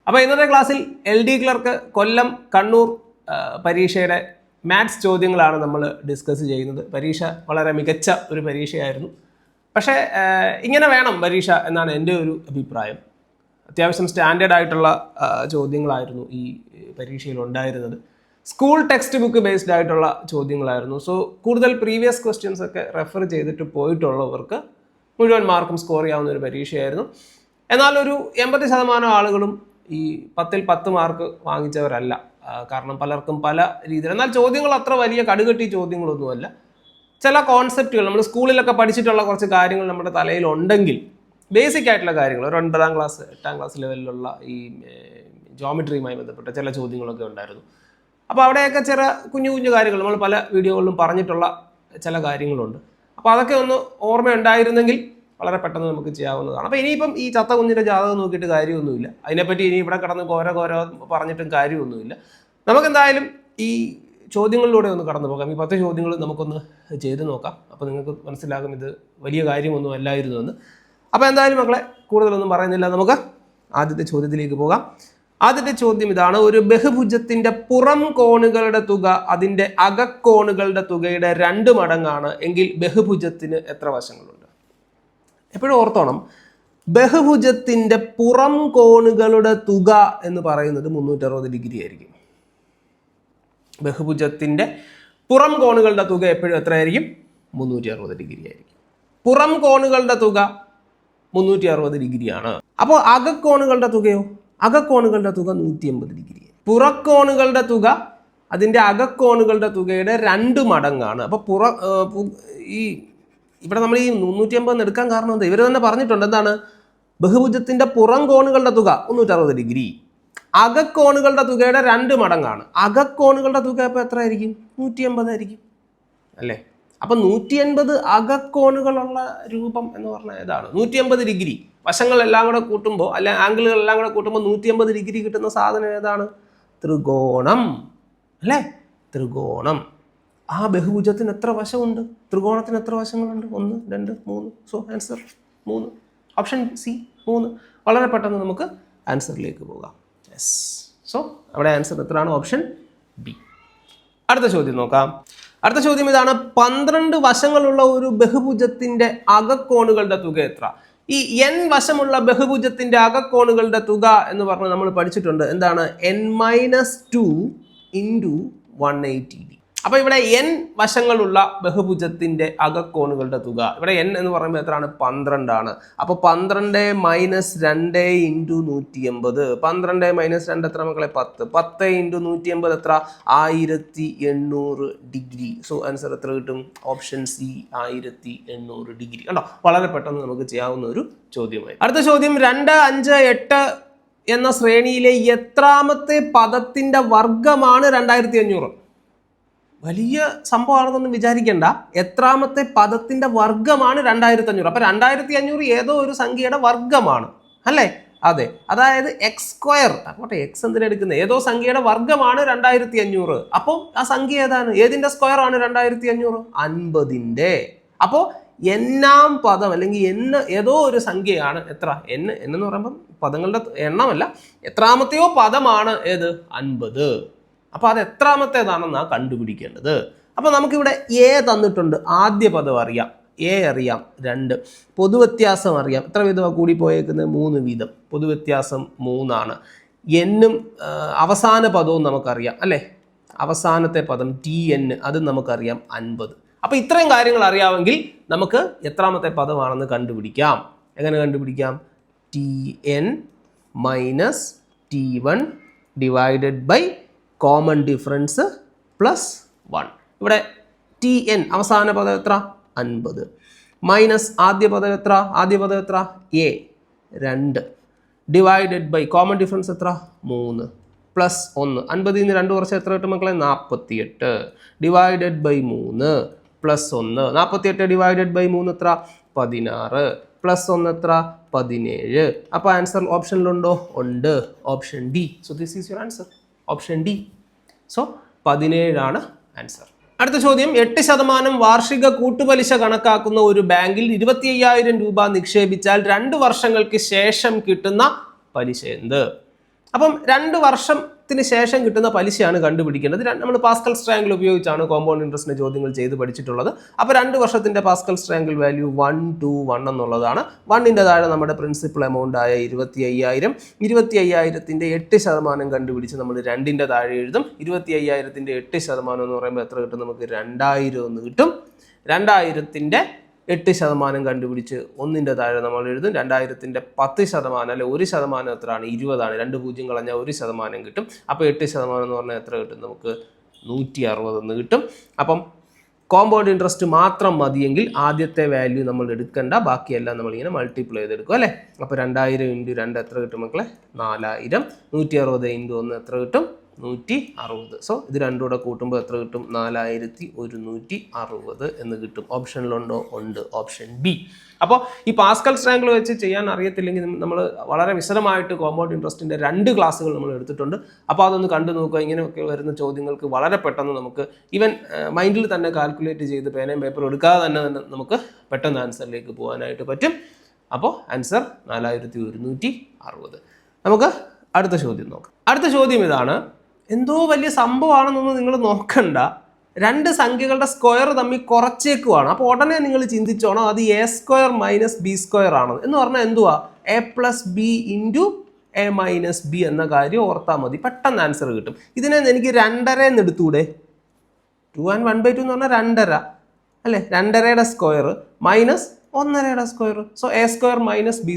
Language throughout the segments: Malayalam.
അപ്പോൾ ഇന്നത്തെ ക്ലാസ്സിൽ LD ക്ലർക്ക് കൊല്ലം കണ്ണൂർ പരീക്ഷയുടെ മാത്സ് ചോദ്യങ്ങളാണ് നമ്മൾ ഡിസ്കസ് ചെയ്യുന്നത്. പരീക്ഷ വളരെ മികച്ച ഒരു പരീക്ഷയായിരുന്നു. പക്ഷേ ഇങ്ങനെ വേണം പരീക്ഷ എന്നാണ് എൻ്റെ ഒരു അഭിപ്രായം. അത്യാവശ്യം സ്റ്റാൻഡേർഡ് ആയിട്ടുള്ള ചോദ്യങ്ങളായിരുന്നു ഈ പരീക്ഷയിൽ ഉണ്ടായിരുന്നത്. സ്കൂൾ ടെക്സ്റ്റ് ബുക്ക് ബേസ്ഡ് ആയിട്ടുള്ള ചോദ്യങ്ങളായിരുന്നു. സോ കൂടുതൽ പ്രീവിയസ് ക്വസ്റ്റ്യൻസ് ഒക്കെ റെഫർ ചെയ്തിട്ട് പോയിട്ടുള്ളവർക്ക് മുഴുവൻ മാർക്കും സ്കോർ ചെയ്യാവുന്ന ഒരു പരീക്ഷയായിരുന്നു. എന്നാൽ ഒരു 80% ആളുകളും ഈ 10ൽ 10 മാർക്ക് വാങ്ങിച്ചവരല്ല. കാരണം പലർക്കും പല രീതിയിൽ. എന്നാൽ ചോദ്യങ്ങൾ അത്ര വലിയ കടുകട്ടി ചോദ്യങ്ങളൊന്നുമല്ല. ചില കോൺസെപ്റ്റുകൾ നമ്മൾ സ്കൂളിലൊക്കെ പഠിച്ചിട്ടുള്ള കുറച്ച് കാര്യങ്ങൾ നമ്മുടെ തലയിൽ ഉണ്ടെങ്കിൽ ബേസിക് ആയിട്ടുള്ള കാര്യങ്ങൾ ഒരു 9ാം ക്ലാസ് 8ാം ക്ലാസ് ലെവലിലുള്ള ഈ ജോമെട്രിയുമായി ബന്ധപ്പെട്ട ചില ചോദ്യങ്ങളൊക്കെ ഉണ്ടായിരുന്നു. അപ്പോൾ അവിടെയൊക്കെ ചില കുഞ്ഞു കുഞ്ഞു കാര്യങ്ങൾ നമ്മൾ പല വീഡിയോകളിലും പറഞ്ഞിട്ടുള്ള ചില കാര്യങ്ങളുണ്ട്. അപ്പോൾ അതൊക്കെ ഒന്ന് ഓർമ്മയുണ്ടായിരുന്നെങ്കിൽ വളരെ പെട്ടെന്ന് നമുക്ക് ചെയ്യാവുന്നതാണ്. അപ്പോൾ ഇനിയിപ്പം ഈ ചത്ത കുഞ്ഞിൻ്റെ ജാതകം നോക്കിയിട്ട് കാര്യമൊന്നുമില്ല. അതിനെപ്പറ്റി ഇനി ഇവിടെ കിടന്ന് കോര പറഞ്ഞിട്ടും കാര്യമൊന്നുമില്ല. നമുക്കെന്തായാലും ഈ ചോദ്യങ്ങളിലൂടെ ഒന്ന് കടന്നു പോകാം. ഈ 10 ചോദ്യങ്ങൾ നമുക്കൊന്ന് ചെയ്ത് നോക്കാം. അപ്പോൾ നിങ്ങൾക്ക് മനസ്സിലാകും ഇത് വലിയ കാര്യമൊന്നും അല്ലായിരുന്നു എന്ന്. അപ്പോൾ എന്തായാലും മക്കളെ കൂടുതലൊന്നും പറയുന്നില്ല, നമുക്ക് ആദ്യത്തെ ചോദ്യത്തിലേക്ക് പോകാം. ആദ്യത്തെ ചോദ്യം ഇതാണ്: ഒരു ബഹുഭുജത്തിന്റെ പുറം കോണുകളുടെ തുക അതിൻ്റെ അകക്കോണുകളുടെ തുകയുടെ 2 മടങ്ങാണ് എങ്കിൽ ബഹുഭുജത്തിന് എത്ര വശങ്ങളുണ്ട്? എപ്പോഴും ഓർത്തോണം, ബഹുഭുജത്തിന്റെ പുറം കോണുകളുടെ തുക എന്ന് പറയുന്നത് 360 ഡിഗ്രി ആയിരിക്കും. ബഹുഭുജത്തിന്റെ പുറം കോണുകളുടെ തുക എപ്പോഴും എത്രയായിരിക്കും? 360 ഡിഗ്രി ആയിരിക്കും. പുറം കോണുകളുടെ തുക 360 ഡിഗ്രിയാണ്. അപ്പോൾ അകക്കോണുകളുടെ തുകയോ? അകക്കോണുകളുടെ തുക 180 ഡിഗ്രി. പുറക്കോണുകളുടെ തുക അതിൻ്റെ അകക്കോണുകളുടെ തുകയുടെ 2 മടങ്ങാണ്. അപ്പോൾ ഇവിടെ നമ്മൾ ഈ 380 എടുക്കാൻ കാരണം എന്താ? ഇവർ തന്നെ പറഞ്ഞിട്ടുണ്ട്. എന്താണ്? ബഹുഭുജത്തിന്റെ പുറം കോണുകളുടെ തുക 360 ഡിഗ്രി, അകക്കോണുകളുടെ തുകയുടെ 2 മടങ്ങാണ്. അകക്കോണുകളുടെ തുക അപ്പോൾ എത്ര ആയിരിക്കും? 180 ആയിരിക്കും അല്ലേ? അപ്പം 180 അകക്കോണുകളുള്ള രൂപം എന്ന് പറഞ്ഞാൽ ഏതാണ്? 180 ഡിഗ്രി വശങ്ങളെല്ലാം കൂടെ കൂട്ടുമ്പോൾ, അല്ലെ ആംഗിളുകളെല്ലാം കൂടെ കൂട്ടുമ്പോൾ 180 ഡിഗ്രി കിട്ടുന്ന സാധനം ഏതാണ്? ത്രികോണം അല്ലേ? ത്രികോണം. ആ ബഹുഭുജത്തിന് എത്ര വശമുണ്ട്? ത്രികോണത്തിന് എത്ര വശങ്ങളുണ്ട്? 1, 2, 3. So answer 3. Option C 3. വളരെ പെട്ടെന്ന് നമുക്ക് ആൻസറിലേക്ക് പോകാം. യെസ്. സോ അവിടെ ആൻസർ എത്രയാണ്? Option B. അടുത്ത ചോദ്യം നോക്കാം. അടുത്ത ചോദ്യം ഇതാണ്: 12 വശങ്ങളുള്ള ഒരു ബഹുഭുജത്തിന്റെ അകക്കോണുകളുടെ തുക എത്ര? ഈ n വശമുള്ള ബഹുഭുജത്തിന്റെ അകക്കോണുകളുടെ തുക എന്ന് പറഞ്ഞ് നമ്മൾ പഠിച്ചിട്ടുണ്ട്. എന്താണ്? n-2 × 180. അപ്പോൾ ഇവിടെ n വശങ്ങളുള്ള ബഹുഭുജത്തിന്റെ അകക്കോണുകളുടെ തുക, ഇവിടെ n എന്ന് പറയുമ്പോൾ എത്രയാണ്? 12 ആണ്. അപ്പോൾ 12 - 2 × 180. 12 - 2 എത്ര മക്കളെ? 10. 10 × 180 എത്ര? 1800 ഡിഗ്രി. സോ ആൻസർ എത്ര കിട്ടും? Option C 1800 degree. കണ്ടോ? വളരെ പെട്ടെന്ന് നമുക്ക് ചെയ്യാവുന്ന ഒരു ചോദ്യമായി. അടുത്ത ചോദ്യം: 2, 5, 8 എന്ന ശ്രേണിയിലെ എത്രാമത്തെ പദത്തിന്റെ വർഗമാണ് 2500? വലിയ സംഭവമാണെന്നൊന്നും വിചാരിക്കേണ്ട. എത്രാമത്തെ പദത്തിന്റെ വർഗമാണ് 2500? അപ്പൊ 2500 ഏതോ ഒരു സംഖ്യയുടെ വർഗമാണ് അല്ലേ? അതെ, അതായത് x². അപ്പോട്ടെ, എക്സ് എന്തിനെടുക്കുന്നത്? ഏതോ സംഖ്യയുടെ വർഗമാണ് 2500. അപ്പോൾ ആ സംഖ്യ ഏതാണ്? ഏതിന്റെ സ്ക്വയർ ആണ് 2500? 50ന്റെ. അപ്പോൾ എന്നാം പദം അല്ലെങ്കിൽ ഏതോ ഒരു സംഖ്യയാണ് എത്ര? എന്ന് പറയുമ്പം പദങ്ങളുടെ എണ്ണമല്ല, എത്രാമത്തെയോ പദമാണ് ഏത്? 50. അപ്പോൾ അത് എത്രാമത്തേതാണെന്നാണ് കണ്ടുപിടിക്കേണ്ടത്. അപ്പോൾ നമുക്കിവിടെ എ തന്നിട്ടുണ്ട്. ആദ്യ പദം അറിയാം, എ അറിയാം, 2. പൊതുവ്യത്യാസം അറിയാം. എത്ര വീതമാണ് കൂടിപ്പോയേക്കുന്നത്? 3 വീതം. പൊതുവ്യത്യാസം 3 ആണ്. എന്നും അവസാന പദവും നമുക്കറിയാം അല്ലേ? അവസാനത്തെ പദം TN അതും നമുക്കറിയാം, 50. അപ്പോൾ ഇത്രയും കാര്യങ്ങൾ അറിയാമെങ്കിൽ നമുക്ക് എത്രാമത്തെ പദമാണെന്ന് കണ്ടുപിടിക്കാം. എങ്ങനെ കണ്ടുപിടിക്കാം? TN - T1 divided by common difference +1. ഇവിടെ TN അവസാന പദം എത്ര? 50. മൈനസ് ആദ്യ പദം എത്ര? A 2 divided by common difference എത്ര? 3 +1. 50ൽ നിന്ന് 2 കുറച്ച് എത്ര കിട്ടും മക്കളെ? 48 ഡിവൈഡഡ് ബൈ 3 +1. 48 ഡിവൈഡഡ് ബൈ 3 എത്ര? 16 +1 എത്ര? 17. അപ്പോൾ ആൻസർ ഓപ്ഷനിലുണ്ടോ? ഉണ്ട്. Option D. So this is your answer. Option D. So 17 ആണ് ആൻസർ. അടുത്ത ചോദ്യം: 8% വാർഷിക കൂട്ടുപലിശ കണക്കാക്കുന്ന ഒരു ബാങ്കിൽ 25,000 രൂപ നിക്ഷേപിച്ചാൽ 2 വർഷങ്ങൾക്ക് ശേഷം കിട്ടുന്ന പലിശ എന്ത്? അപ്പം 2 വർഷത്തിന് ശേഷം കിട്ടുന്ന പലിശയാണ് കണ്ടുപിടിക്കേണ്ടത്. നമ്മൾ പാസ്കൽസ് ട്രയാങ്കിൾ ഉപയോഗിച്ചാണ് കോമ്പൗണ്ട് ഇൻട്രസ്റ്റിന്റെ ചോദ്യങ്ങൾ ചെയ്ത് പഠിച്ചിട്ടുള്ളത്. അപ്പോൾ 2 വർഷത്തിന്റെ പാസ്കൽസ് ട്രയാങ്കിൾ വാല്യൂ 1 2 1 എന്നുള്ളതാണ്. 1ന്റെ താഴെ നമ്മുടെ പ്രിൻസിപ്പൽ എമൗണ്ട് ആയ 25,000. 25,000ന്റെ 8% കണ്ടുപിടിച്ച് നമ്മൾ 2ന്റെ താഴെ എഴുതും. 25,000ന്റെ 8% എന്ന് പറയുമ്പോൾ എത്ര കിട്ടും? നമുക്ക് 2000 എന്ന് കിട്ടും. 2000ന്റെ 8% കണ്ടുപിടിച്ച് 1ന്റെ താഴെ നമ്മൾ എഴുതും. 2000ന്റെ 10% അല്ലെ 1% എത്രയാണ്? 20ആണ്. 2 പൂജ്യം കളഞ്ഞാൽ 1% കിട്ടും. അപ്പോൾ 8% എന്ന് പറഞ്ഞാൽ എത്ര കിട്ടും? നമുക്ക് 160 എന്ന് കിട്ടും. അപ്പം കോമ്പൗണ്ട് ഇൻട്രസ്റ്റ് മാത്രം മതിയെങ്കിൽ ആദ്യത്തെ വാല്യൂ നമ്മൾ എടുക്കേണ്ട, ബാക്കിയെല്ലാം നമ്മളിങ്ങനെ മൾട്ടിപ്ലൈ ചെയ്തെടുക്കും അല്ലേ. അപ്പോൾ 2000 × 2 എത്ര കിട്ടും മക്കളെ? 4000. 160 × 1 എത്ര കിട്ടും? 160. സോ ഇത് രണ്ടും കൂടെ കൂട്ടുമ്പോൾ എത്ര കിട്ടും? 4160 എന്ന് കിട്ടും. ഓപ്ഷനിലുണ്ടോ? ഉണ്ട്. Option B. അപ്പോൾ ഈ പാസ്കൽസ് ട്രയാങ്കിൾ വെച്ച് ചെയ്യാൻ അറിയത്തില്ലെങ്കിൽ നമ്മൾ വളരെ വിശദമായിട്ട് കോമ്പൗണ്ട് ഇൻട്രസ്റ്റിൻ്റെ 2 ക്ലാസ്സുകൾ നമ്മൾ എടുത്തിട്ടുണ്ട്. അപ്പോൾ അതൊന്ന് കണ്ടു നോക്കുക. ഇങ്ങനെയൊക്കെ വരുന്ന ചോദ്യങ്ങൾക്ക് വളരെ പെട്ടെന്ന് നമുക്ക് ഈവൻ മൈൻഡിൽ തന്നെ കാൽക്കുലേറ്റ് ചെയ്ത് പേനയും പേപ്പറും എടുക്കാതെ തന്നെ നമുക്ക് പെട്ടെന്ന് ആൻസറിലേക്ക് പോകാനായിട്ട് പറ്റും. അപ്പോൾ ആൻസർ 4160. നമുക്ക് അടുത്ത ചോദ്യം നോക്കാം. അടുത്ത ചോദ്യം ഇതാണ്. എന്തോ വലിയ സംഭവമാണെന്നൊന്നും നിങ്ങൾ നോക്കണ്ട. 2 സംഖ്യകളുടെ സ്ക്വയർ തമ്മിൽ കുറച്ചേക്കുവാണ്. അപ്പോൾ ഉടനെ നിങ്ങൾ ചിന്തിച്ചോണം അത് a² - b² ആണ് എന്ന് പറഞ്ഞാൽ എന്തുവാ? a + b × a - b എന്ന കാര്യം ഓർത്താൽ മതി. പെട്ടെന്ന് ആൻസർ കിട്ടും. ഇതിനെ എനിക്ക് 2.5 എന്ന് എടുത്തൂടെ? 2 and 1/2 എന്ന് പറഞ്ഞാൽ 2.5 അല്ലേ? 2.5യുടെ സ്ക്വയർ മൈനസ് 1.5യുടെ square. So a² - b².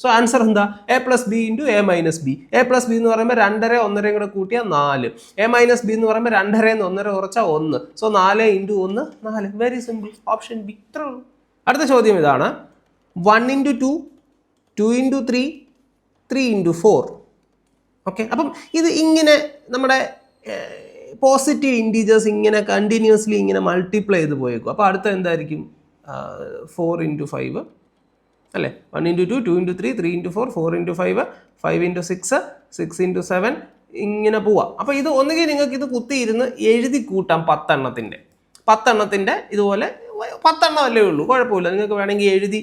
So answer എന്താ? a + b × a - b. a + b എന്ന് പറയുമ്പോൾ 2.5 1.5 കൂടെ കൂട്ടിയാൽ 4. a - b എന്ന് പറയുമ്പോൾ 2.5 ന്ന് 1.5 കുറച്ചാൽ 1. So 4 × 1 4. Very simple. Option B. ഇത്രേ ഉള്ളൂ. അടുത്ത ചോദ്യം ഇതാണ്. 1 × 2, 2 × 3, 3 × 4. ഓക്കെ. അപ്പം ഇത് ഇങ്ങനെ നമ്മുടെ പോസിറ്റീവ് ഇൻറ്റീജേഴ്സ് ഇങ്ങനെ കണ്ടിന്യൂസ്ലി ഇങ്ങനെ മൾട്ടിപ്ലൈ ചെയ്ത് പോയേക്കും. അപ്പോൾ അടുത്ത എന്തായിരിക്കും? 4 × 5 അല്ലേ? 1 × 2, 2 × 3, 3 × 4, 4 × 5, 5 × 6, 6 × 7 ഇങ്ങനെ പോവാം. അപ്പോൾ ഇത് ഒന്നുകിൽ നിങ്ങൾക്ക് ഇത് കുത്തിയിരുന്ന് എഴുതി കൂട്ടാം. 10 എണ്ണത്തിൻ്റെ ഇതുപോലെ 10 എണ്ണമല്ലേ ഉള്ളൂ, കുഴപ്പമില്ല. നിങ്ങൾക്ക് വേണമെങ്കിൽ എഴുതി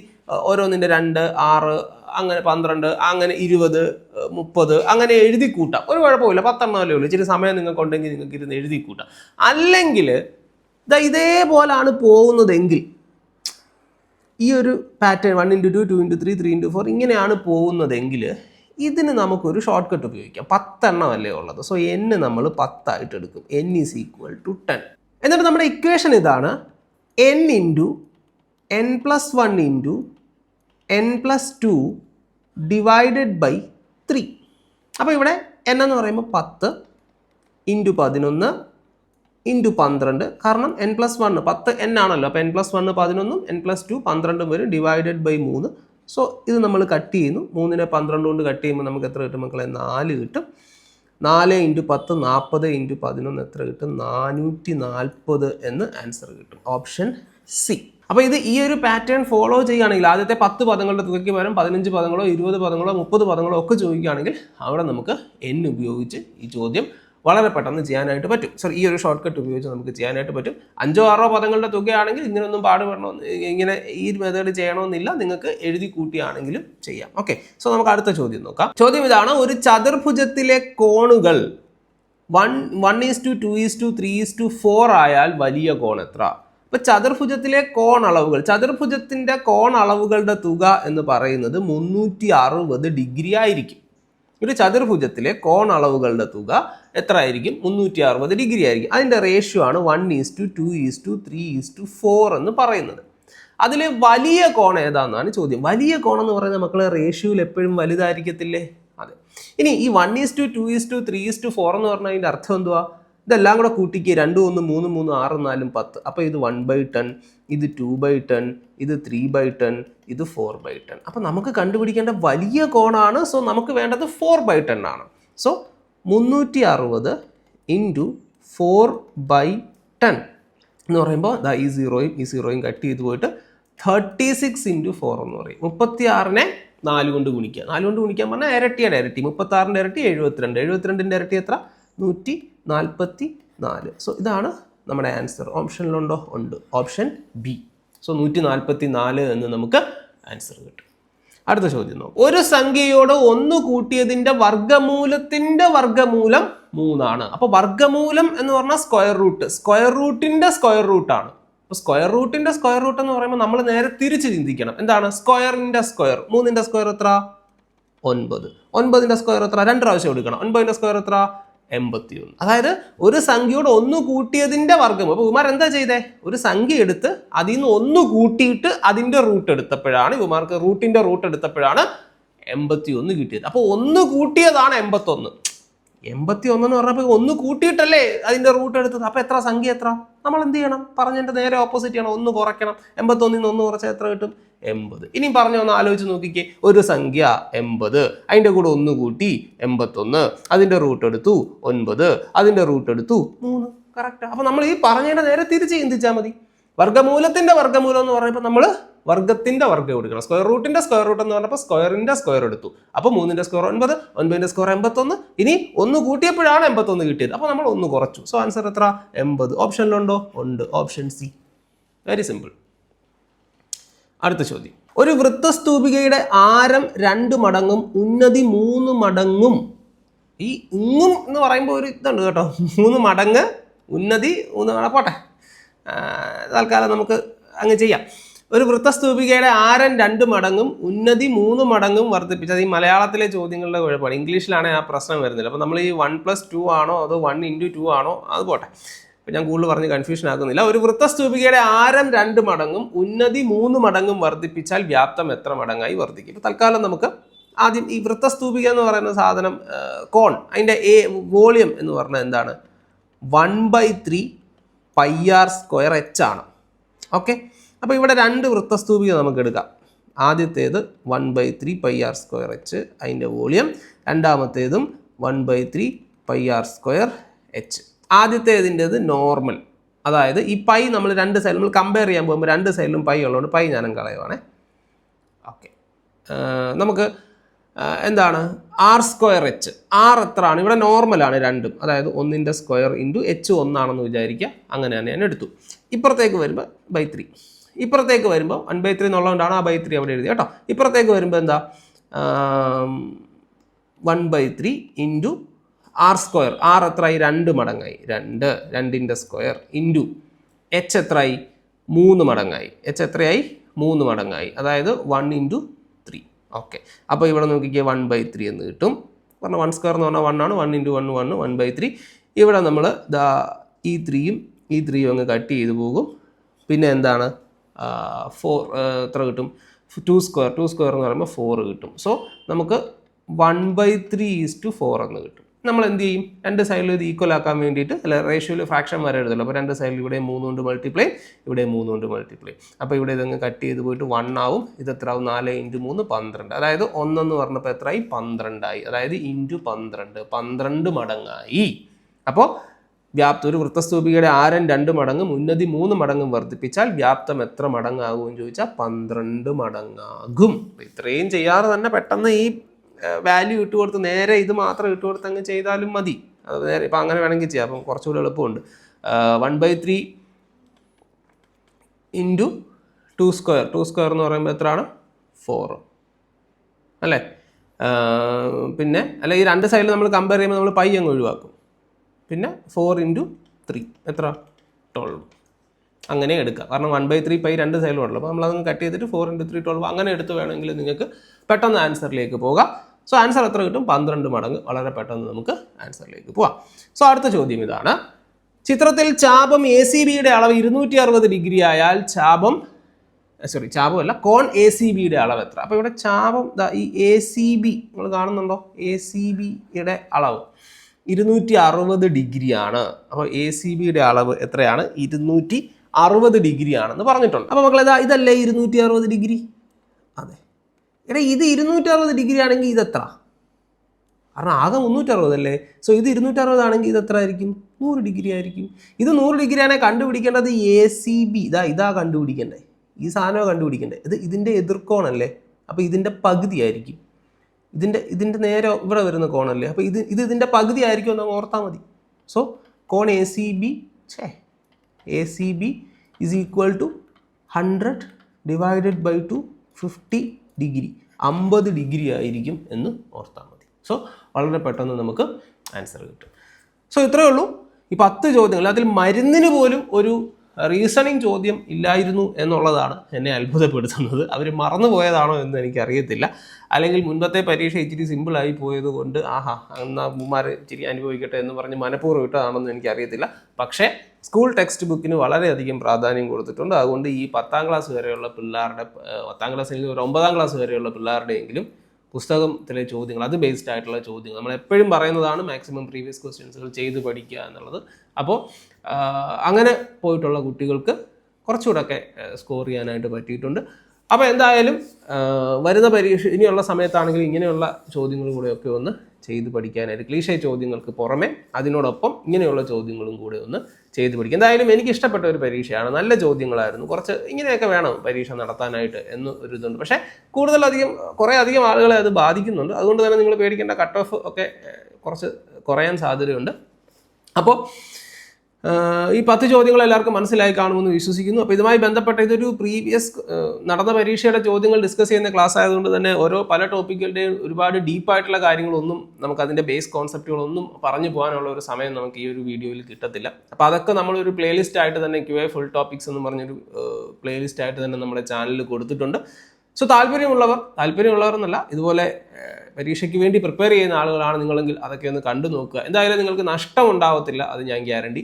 ഓരോന്നിൻ്റെ 2, 6 അങ്ങനെ 12 അങ്ങനെ 20, 30 അങ്ങനെ എഴുതി കൂട്ടാം. ഒരു കുഴപ്പമില്ല. 10 എണ്ണമല്ലേ ഉള്ളൂ. ഇച്ചിരി സമയം നിങ്ങൾക്ക് ഉണ്ടെങ്കിൽ നിങ്ങൾക്ക് ഇരുന്ന് എഴുതി കൂട്ടാം. അല്ലെങ്കിൽ ഇതേപോലാണ് പോകുന്നതെങ്കിൽ ഈ ഒരു പാറ്റേൺ 1 × 2, 2 × 3, 3 × 4 ഇങ്ങനെയാണ് പോകുന്നതെങ്കിൽ ഇതിന് നമുക്കൊരു ഷോർട്ട് കട്ട് ഉപയോഗിക്കാം. 10 എണ്ണമല്ലേ ഉള്ളത്. സോ n നമ്മൾ 10 ആയിട്ട് എടുക്കും. n = 10. എന്നിട്ട് നമ്മുടെ ഇക്വേഷൻ ഇതാണ്. n × n + 1 × n + 2 / 3. അപ്പോൾ ഇവിടെ n എന്ന് പറയുമ്പോൾ 10 × 11 × 12. കാരണം n + 1 10 n ആണല്ലോ. അപ്പോൾ n + 1 11ഉം n + 2 12ഉം വരും. /3. സോ ഇത് നമ്മൾ കട്ട് ചെയ്യുന്നു. 3നെ 12 കൊണ്ട് കട്ട് ചെയ്യുമ്പോൾ നമുക്ക് എത്ര കിട്ടും മക്കളെ? 4 കിട്ടും. 4 × 10 40 × 11 എത്ര കിട്ടും? 440 എന്ന് ആൻസർ കിട്ടും. Option C. അപ്പോൾ ഇത് ഈ ഒരു പാറ്റേൺ ഫോളോ ചെയ്യുകയാണെങ്കിൽ ആദ്യത്തെ 10 പദങ്ങളുടെ തുകയ്ക്ക് പകരം 15 പദങ്ങളോ 20 പദങ്ങളോ 30 പദങ്ങളോ ഒക്കെ ചോദിക്കുകയാണെങ്കിൽ അവിടെ നമുക്ക് n ഉപയോഗിച്ച് ഈ ചോദ്യം വളരെ പെട്ടെന്ന് ചെയ്യാനായിട്ട് പറ്റും. സോ ഈ ഒരു ഷോർട്ട് കട്ട് ഉപയോഗിച്ച് നമുക്ക് ചെയ്യാനായിട്ട് പറ്റും. 5 6 പദങ്ങളുടെ തുകയാണെങ്കിൽ ഇങ്ങനെയൊന്നും ഇങ്ങനെ ഈ മെത്തേഡ് ചെയ്യണമെന്നില്ല. നിങ്ങൾക്ക് എഴുതി കൂട്ടിയാണെങ്കിലും ചെയ്യാം. ഓക്കെ. സോ നമുക്ക് അടുത്ത ചോദ്യം നോക്കാം. ചോദ്യം ഇതാണ്. ഒരു ചതുർഭുജത്തിലെ കോണുകൾ 1:2:3:4 ആയാൽ വലിയ കോൺ എത്ര? അപ്പോൾ ചതുർഭുജത്തിലെ കോൺ അളവുകൾ, ചതുർഭുജത്തിൻ്റെ കോൺ അളവുകളുടെ തുക എന്ന് പറയുന്നത് 360 ഡിഗ്രി ആയിരിക്കും. ഒരു ചതുർഭുജത്തിലെ കോൺ അളവുകളുടെ തുക എത്ര ആയിരിക്കും? 360 ഡിഗ്രി ആയിരിക്കും. അതിൻ്റെ റേഷ്യോ ആണ് 1:2:3:4 എന്ന് പറയുന്നത്. അതിലെ വലിയ കോൺ ഏതാണെന്നാണ് ചോദ്യം. വലിയ കോൺ എന്ന് പറയുന്ന മക്കളെ റേഷ്യോയിൽ എപ്പോഴും വലുതായിരിക്കത്തില്ലേ? അതെ. ഇനി ഈ 1:2:3:4 എന്ന് പറഞ്ഞാൽ അതിൻ്റെ അർത്ഥം എന്തുവാ? ഇതെല്ലാം കൂടെ കൂട്ടിക്ക് 2 1 3 3 6 4 10. അപ്പോൾ ഇത് 1/10, ഇത് 2/10, ഇത് 3/10, ഇത് 4/10. അപ്പോൾ നമുക്ക് കണ്ടുപിടിക്കേണ്ട വലിയ കോണാണ്. സോ നമുക്ക് വേണ്ടത് 4/10 ആണ്. സോ 360 × 4/10 എന്ന് പറയുമ്പോൾ ഈ 0യും കട്ട് ചെയ്ത് പോയിട്ട് 36 × 4 എന്ന് പറയും. 36നെ 4 കൊണ്ട് ഗുണിക്കുക. 4 കൊണ്ട് ഗുണിക്കാൻ പറഞ്ഞാൽ ഇരട്ടിയുടെ ഇരട്ടി. 36ൻ്റെ ഇരട്ടി 72. 72ൻ്റെ ഇരട്ടി എത്ര? 144. സോ ഇതാണ് നമ്മുടെ ആൻസർ. ഓപ്ഷനിലുണ്ടോ? ഉണ്ട്. Option B. സോ 144 എന്ന് നമുക്ക് ആൻസർ കിട്ടും. അടുത്ത ചോദ്യം നോക്കാം. ഒരു സംഖ്യയോട് 1 കൂട്ടിയതിന്റെ വർഗ്ഗമൂലത്തിന്റെ വർഗ്ഗമൂലം 3 ആണ്. അപ്പൊ വർഗ്ഗമൂലം എന്ന് പറഞ്ഞാൽ സ്ക്വയർ റൂട്ട്, സ്ക്വയർ റൂട്ടിന്റെ സ്ക്വയർ റൂട്ടാണ്. അപ്പൊ സ്ക്വയർ റൂട്ടിന്റെ സ്ക്വയർ റൂട്ട് എന്ന് പറയുമ്പോൾ നമ്മൾ നേരെ തിരിച്ച് ചിന്തിക്കണം. എന്താണ് സ്ക്വയറിന്റെ സ്ക്വയർ? 3ന്റെ സ്ക്വയർ എത്ര? 9. 9ന്റെ സ്ക്വയർ എത്ര? 2 പ്രാവശ്യം എടുക്കണം. 9ന്റെ സ്ക്വയർ എത്ര? 81. അതായത് ഒരു സംഖ്യയോട് 1 കൂട്ടിയതിന്റെ വർഗ്ഗം. അപ്പൊ ഇവമാർ എന്താ ചെയ്തേ? ഒരു സംഖ്യ എടുത്ത് അതിൽ നിന്ന് 1 കൂട്ടിയിട്ട് അതിന്റെ റൂട്ട് എടുത്തപ്പോഴാണ് ഇവമാർക്ക് റൂട്ടിന്റെ റൂട്ട് എടുത്തപ്പോഴാണ് 81 കിട്ടിയത്. അപ്പൊ 1 കൂട്ടിയതാണ് 81. 81 എന്ന് പറഞ്ഞപ്പോൾ 1 കൂട്ടിയിട്ടല്ലേ അതിന്റെ റൂട്ട് എടുത്തത്. അപ്പൊ എത്ര സംഖ്യ എത്ര? നമ്മൾ എന്ത് ചെയ്യണം? പറഞ്ഞതിന്റെ നേരെ ഓപ്പോസിറ്റ് ചെയ്യണം. 1 കുറയ്ക്കണം. 81ൽ നിന്ന് 1 കുറച്ചാൽ എത്ര കിട്ടും? 80. ഇനി പറഞ്ഞൊന്ന് ആലോചിച്ച് നോക്കിക്കേ. ഒരു സംഖ്യ 80, അതിന്റെ കൂടെ 1 കൂട്ടി 81, അതിന്റെ റൂട്ട് എടുത്തു 9, അതിന്റെ റൂട്ട് എടുത്തു 3. കറക്റ്റ്. അപ്പൊ നമ്മൾ ഈ പറഞ്ഞതിന്റെ നേരെ തിരിച്ച് ചിന്തിച്ചാൽ മതി. വർഗ്ഗമൂലത്തിന്റെ വർഗ്ഗമൂലം എന്ന് പറഞ്ഞപ്പോൾ നമ്മൾ വർഗ്ഗത്തിന്റെ വർഗ്ഗം എടുക്കണം. സ്ക്വയർ റൂട്ടിന്റെ സ്ക്വയർ റൂട്ട് എന്ന് പറഞ്ഞപ്പോൾ സ്ക്വയറിന്റെ സ്ക്വയർ എടുത്തു. അപ്പൊ 3ന്റെ സ്ക്വയർ 9, 9ന്റെ സ്ക്വയർ 81. ഇനി 1 കൂട്ടിയപ്പോഴാണ് 81 കിട്ടിയത്. അപ്പൊ നമ്മൾ 1 കുറച്ചു. സോ ആൻസർ എത്ര? 80. ഓപ്ഷനിലുണ്ടോ? ഉണ്ട്. Option C. Very simple. അടുത്ത ചോദ്യം. ഒരു വൃത്തസ്തൂപികയുടെ ആരം 2 മടങ്ങും ഉന്നതി 3 മടങ്ങും. ഈ ഇങ്ങും എന്ന് പറയുമ്പോൾ ഒരു ഇതുണ്ട് കേട്ടോ. 3 മടങ്ങ് ഉന്നതി 3 മടങ്ങ്. പോട്ടെ, തൽക്കാലം നമുക്ക് അങ്ങ് ചെയ്യാം. ഒരു വൃത്തസ്തൂപികയുടെ ആരം 2 മടങ്ങും ഉന്നതി 3 മടങ്ങും വർദ്ധിപ്പിച്ചത്. ഈ മലയാളത്തിലെ ചോദ്യങ്ങളുടെ കുഴപ്പമാണ്. ഇംഗ്ലീഷിലാണെങ്കിൽ ആ പ്രശ്നം വരുന്നില്ല. അപ്പോൾ നമ്മൾ ഈ 1+2 ആണോ അതോ 1×2 ആണോ അത് പോട്ടെ, ഇപ്പം ഞാൻ കൂടുതൽ പറഞ്ഞ് കൺഫ്യൂഷൻ ആക്കുന്നില്ല. ഒരു വൃത്തസ്തൂപികയുടെ ആരം 2 മടങ്ങും ഉന്നതി 3 മടങ്ങും വർദ്ധിപ്പിച്ചാൽ വ്യാപ്തം എത്ര മടങ്ങായി വർദ്ധിക്കും? ഇപ്പം തൽക്കാലം നമുക്ക് ആദ്യം ഈ വൃത്തസ്തൂപിക എന്ന് പറയുന്ന സാധനം, കോൺ, അതിൻ്റെ വോളിയം എന്ന് പറഞ്ഞാൽ എന്താണ്? 1/3 πr²h ആണ്. ഓക്കെ, അപ്പോൾ ഇവിടെ 2 വൃത്തസ്തൂപിക നമുക്ക് എടുക്കാം. ആദ്യത്തേത് 1/3 πr²h അതിൻ്റെ വോളിയം, രണ്ടാമത്തേതും 1/3 πr²h. ആദ്യത്തേതിൻ്റെത് നോർമൽ, അതായത് ഈ പൈ നമ്മൾ 2 സൈഡിൽ നമ്മൾ കമ്പയർ ചെയ്യാൻ പോകുമ്പോൾ 2 സൈഡിലും പൈ ഉള്ളതുകൊണ്ട് പൈ ഞാനും കളയുവാണേ. ഓക്കെ, നമുക്ക് എന്താണ് r²h. r എത്രയാണ്? ഇവിടെ നോർമലാണ് രണ്ടും, അതായത് 1ന്റെ സ്ക്വയർ ഇൻറ്റു h 1 ആണെന്ന് വിചാരിക്കുക. അങ്ങനെ തന്നെ ഞാൻ എടുത്തു. ഇപ്പുറത്തേക്ക് വരുമ്പോൾ /3, ഇപ്പുറത്തേക്ക് വരുമ്പോൾ 1/3 എന്നുള്ളതുകൊണ്ടാണ് ആ /3 അവിടെ എഴുതി കേട്ടോ. ഇപ്പുറത്തേക്ക് വരുമ്പോൾ എന്താ? 1/3 ഇൻറ്റു r². r എത്രയായി? 2 മടങ്ങായി. 2ന്റെ സ്ക്വയർ ഇൻറ്റു h എത്രയായി? 3 മടങ്ങായി. h എത്രയായി? 3 മടങ്ങായി. അതായത് 1 × 3. ഓക്കെ, അപ്പോൾ ഇവിടെ നോക്കിക്കുക 1/3 എന്ന് കിട്ടും. പറഞ്ഞാൽ 1² എന്ന് പറഞ്ഞാൽ 1 ആണ്. 1 × 1 1, 1/3. ഇവിടെ നമ്മൾ ഈ 3യും ഈ 3യും അങ്ങ് കട്ട് ചെയ്ത് പോകും. പിന്നെ എന്താണ്? 4 എത്ര കിട്ടും? 2² എന്ന് പറയുമ്പോൾ 4 കിട്ടും. സോ നമുക്ക് 1/3:4 എന്ന് കിട്ടും. നമ്മൾ എന്ത് ചെയ്യും? 2 സൈഡിലും ഇത് ഈക്വൽ ആക്കാൻ വേണ്ടിയിട്ട്, അല്ല റേഷ്യോയിൽ ഫ്രാക്ഷൻ വരരുതല്ലോ. അപ്പോൾ 2 സൈഡിൽ ഇവിടെ 3 കൊണ്ട് മൾട്ടിപ്ലൈ, ഇവിടെ 3 കൊണ്ട് മൾട്ടിപ്ലൈ. അപ്പോൾ ഇവിടെ ഇതങ്ങ് കട്ട് ചെയ്ത് പോയിട്ട് 1 ആവും. ഇത് എത്ര ആവും? 4 × 3 12. അതായത് 1 എന്ന് പറഞ്ഞപ്പോൾ എത്രയായി? 12 ആയി. അതായത് ഇൻറ്റു 12 മടങ്ങായി. അപ്പോൾ വ്യാപ്തം, ഒരു വൃത്തസ്തൂപികയുടെ ആരം 2 മടങ്ങും ഉന്നതി 3 മടങ്ങും വർദ്ധിപ്പിച്ചാൽ വ്യാപ്തം എത്ര മടങ്ങാകുമെന്ന് ചോദിച്ചാൽ 12 മടങ്ങാകും. ഇത്രയും ചെയ്യാതെ തന്നെ പെട്ടെന്ന് ഈ വാല്യൂ ഇട്ട് കൊടുത്ത് നേരെ ഇത് മാത്രം ഇട്ട് കൊടുത്ത് അങ്ങ് ചെയ്താലും മതി. അത് നേരെ ഇപ്പം അങ്ങനെ വേണമെങ്കിൽ ചെയ്യാം. അപ്പം കുറച്ചുകൂടി എളുപ്പമുണ്ട്. 1/3 ഇൻറ്റു 2² എന്ന് പറയുമ്പോൾ എത്രയാണ്? 4 അല്ലേ? പിന്നെ അല്ല, ഈ 2 സൈഡിൽ നമ്മൾ കമ്പയർ ചെയ്യുമ്പോൾ നമ്മൾ പൈ അങ്ങ് ഒഴിവാക്കും. പിന്നെ 4 × 3 എത്ര? 12. അങ്ങനെ എടുക്കുക. കാരണം 1/3 പൈ 2 സൈഡിലും ഉള്ളൂ. അപ്പോൾ നമ്മളതൊന്ന് കട്ട് ചെയ്തിട്ട് 4 × 3 12 അങ്ങനെ എടുത്ത് വേണമെങ്കിൽ നിങ്ങൾക്ക് പെട്ടെന്ന് ആൻസറിലേക്ക് പോകാം. സോ ആൻസർ എത്ര കിട്ടും? 12 മടങ്ങ്. വളരെ പെട്ടെന്ന് നമുക്ക് ആൻസറിലേക്ക് പോവാം. സോ അടുത്ത ചോദ്യം ഇതാണ്. ചിത്രത്തിൽ ചാപം ACBയുടെ അളവ് 260 ഡിഗ്രി ആയാൽ ചാപമല്ല, കോൺ ACBയുടെ അളവ് എത്ര? അപ്പോൾ ഇവിടെ ചാപം ഈ ACB നിങ്ങൾ കാണുന്നുണ്ടോ? ACBയുടെ അളവ് 260 ഡിഗ്രിയാണ്. അപ്പോൾ ACBയുടെ അളവ് എത്രയാണ്? 260 ഡിഗ്രി ആണെന്ന് പറഞ്ഞിട്ടുണ്ട്. അപ്പോൾ മക്കളെ ഇതല്ലേ 260 ഡിഗ്രി? അതെ. എടാ, ഇത് 260 ഡിഗ്രി ആണെങ്കിൽ ഇതെത്ര? കാരണം ആകെ 360 അല്ലേ? സോ ഇത് 260 ആണെങ്കിൽ ഇത് എത്ര ആയിരിക്കും? 100 ഡിഗ്രി ആയിരിക്കും. ഇത് 100 ഡിഗ്രി ആണെങ്കിൽ കണ്ടുപിടിക്കേണ്ടത് ACB. ഇതാ കണ്ടുപിടിക്കണ്ടേ, ഈ സാധനം കണ്ടുപിടിക്കണ്ടേ. ഇതിൻ്റെ എതിർക്കോണല്ലേ? അപ്പോൾ ഇതിൻ്റെ പകുതി ആയിരിക്കും. ഇതിൻ്റെ നേരെ ഇവിടെ വരുന്ന കോണല്ലേ? അപ്പോൾ ഇതിൻ്റെ പകുതി ആയിരിക്കും എന്ന് ഓർത്താൽ മതി. സോ കോൺ ACB is equal to 100 divided by 2 50 degree. 50 degree ആയിരിക്കും എന്ന് ഓർത്താൽ മതി. സോ വളരെ പെട്ടെന്ന് നമുക്ക് ആൻസർ കിട്ടും. സോ ഇത്രയേ ഉള്ളൂ ഈ 10 ചോദ്യങ്ങൾ. അതിൽ മരുന്നിന് പോലും ഒരു റീസണിങ് ചോദ്യം ഇല്ലായിരുന്നു എന്നുള്ളതാണ് എന്നെ അത്ഭുതപ്പെടുത്തുന്നത്. അവർ മറന്നുപോയതാണോ എന്ന് എനിക്കറിയത്തില്ല, അല്ലെങ്കിൽ മുൻപത്തെ പരീക്ഷ ഇച്ചിരി സിമ്പിളായി പോയത് കൊണ്ട് എന്നാൽ അമ്മമാർ ഇച്ചിരി അനുഭവിക്കട്ടെ എന്ന് പറഞ്ഞ് മനഃപൂർവ്വം ഇട്ടതാണെന്ന് എനിക്കറിയത്തില്ല. പക്ഷേ സ്കൂൾ ടെക്സ്റ്റ് ബുക്കിന് വളരെയധികം പ്രാധാന്യം കൊടുത്തിട്ടുണ്ട്. അതുകൊണ്ട് ഈ 10ാം ക്ലാസ് വരെയുള്ള പിള്ളേരുടെ 10ാം ക്ലാസ്സിൽ ഒരു 9ാം ക്ലാസ് വരെയുള്ള പിള്ളേരുടെയെങ്കിലും പുസ്തകത്തിലെ ചോദ്യങ്ങൾ, അത് ബേസ്ഡ് ആയിട്ടുള്ള ചോദ്യങ്ങൾ നമ്മൾ എപ്പോഴും പറയുന്നതാണ് മാക്സിമം പ്രീവിയസ് ക്വസ്റ്റ്യൻസുകൾ ചെയ്ത് പഠിക്കുക എന്നുള്ളത്. അപ്പോൾ അങ്ങനെ പോയിട്ടുള്ള കുട്ടികൾക്ക് കുറച്ചുകൂടെയൊക്കെ സ്കോർ ചെയ്യാനായിട്ട് പറ്റിയിട്ടുണ്ട്. അപ്പോൾ എന്തായാലും വരുന്ന പരീക്ഷ ഇനിയുള്ള സമയത്താണെങ്കിൽ ഇങ്ങനെയുള്ള ചോദ്യങ്ങൾ കൂടെയൊക്കെ ഒന്ന് ചെയ്ത് പഠിക്കാനായിട്ട്, ക്ലീഷേ ചോദ്യങ്ങൾക്ക് പുറമെ അതിനോടൊപ്പം ഇങ്ങനെയുള്ള ചോദ്യങ്ങളും കൂടെ ഒന്ന് ചെയ്ത് പഠിക്കുക. എന്തായാലും എനിക്ക് ഇഷ്ടപ്പെട്ട ഒരു പരീക്ഷയാണ്. നല്ല ചോദ്യങ്ങളായിരുന്നു. കുറച്ച് ഇങ്ങനെയൊക്കെ വേണം പരീക്ഷ നടത്താനായിട്ട് എന്ന് ഒരു ഇതുണ്ട്. പക്ഷേ കുറേ അധികം ആളുകളെ അത് ബാധിക്കുന്നുണ്ട്. അതുകൊണ്ട് തന്നെ നിങ്ങൾ പേടിക്കേണ്ട, കട്ട് ഓഫ് ഒക്കെ കുറച്ച് കുറയാൻ സാധ്യതയുണ്ട്. അപ്പോൾ ഈ 10 ചോദ്യങ്ങൾ എല്ലാവർക്കും മനസ്സിലായി കാണുമെന്ന് വിശ്വസിക്കുന്നു. അപ്പോൾ ഇതുമായി ബന്ധപ്പെട്ട ഇതൊരു പ്രീവിയസ് നടന്ന പരീക്ഷയുടെ ചോദ്യങ്ങൾ ഡിസ്കസ് ചെയ്യുന്ന ക്ലാസ് ആയതുകൊണ്ട് തന്നെ പല ടോപ്പിക്കുകളുടെയും ഒരുപാട് ഡീപ്പായിട്ടുള്ള കാര്യങ്ങളൊന്നും നമുക്ക് അതിൻ്റെ ബേസ് കോൺസെപ്റ്റുകളൊന്നും പറഞ്ഞു പോകാനുള്ള ഒരു സമയം നമുക്ക് ഈ ഒരു വീഡിയോയിൽ കിട്ടത്തില്ല. അപ്പോൾ അതൊക്കെ നമ്മളൊരു പ്ലേലിസ്റ്റ് ആയിട്ട് തന്നെ QA ഫുൾ ടോപ്പിക്സ് എന്ന് പറഞ്ഞൊരു പ്ലേലിസ്റ്റ് ആയിട്ട് തന്നെ നമ്മുടെ ചാനലിൽ കൊടുത്തിട്ടുണ്ട്. സോ താല്പര്യമുള്ളവർ എന്നല്ല, ഇതുപോലെ പരീക്ഷയ്ക്ക് വേണ്ടി പ്രിപ്പയർ ചെയ്യുന്ന ആളുകളാണ് നിങ്ങളെങ്കിൽ അതൊക്കെ ഒന്ന് കണ്ടു നോക്കുക. എന്തായാലും നിങ്ങൾക്ക് നഷ്ടം ഉണ്ടാവത്തില്ല, അത് ഞാൻ ഗ്യാരണ്ടി.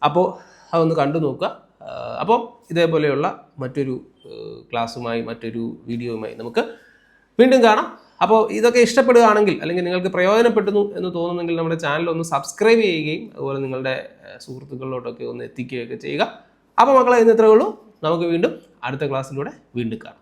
അപ്പോൾ അതൊന്ന് കണ്ടു നോക്കുക. അപ്പോൾ ഇതേപോലെയുള്ള മറ്റൊരു ക്ലാസ്സുമായി, മറ്റൊരു വീഡിയോയുമായി നമുക്ക് വീണ്ടും കാണാം. അപ്പോൾ ഇതൊക്കെ ഇഷ്ടപ്പെടുകയാണെങ്കിൽ, അല്ലെങ്കിൽ നിങ്ങൾക്ക് പ്രയോജനപ്പെടുന്നു എന്ന് തോന്നുന്നെങ്കിൽ നമ്മുടെ ചാനൽ ഒന്ന് സബ്സ്ക്രൈബ് ചെയ്യുകയും അതുപോലെ നിങ്ങളുടെ സുഹൃത്തുക്കളിലോട്ടൊക്കെ ഒന്ന് എത്തിക്കുകയൊക്കെ ചെയ്യുക. അപ്പോൾ മക്കളെ, ഇന്ന് ഇത്രയേ ഉള്ളൂ. നമുക്ക് വീണ്ടും അടുത്ത ക്ലാസ്സിലൂടെ വീണ്ടും കാണാം.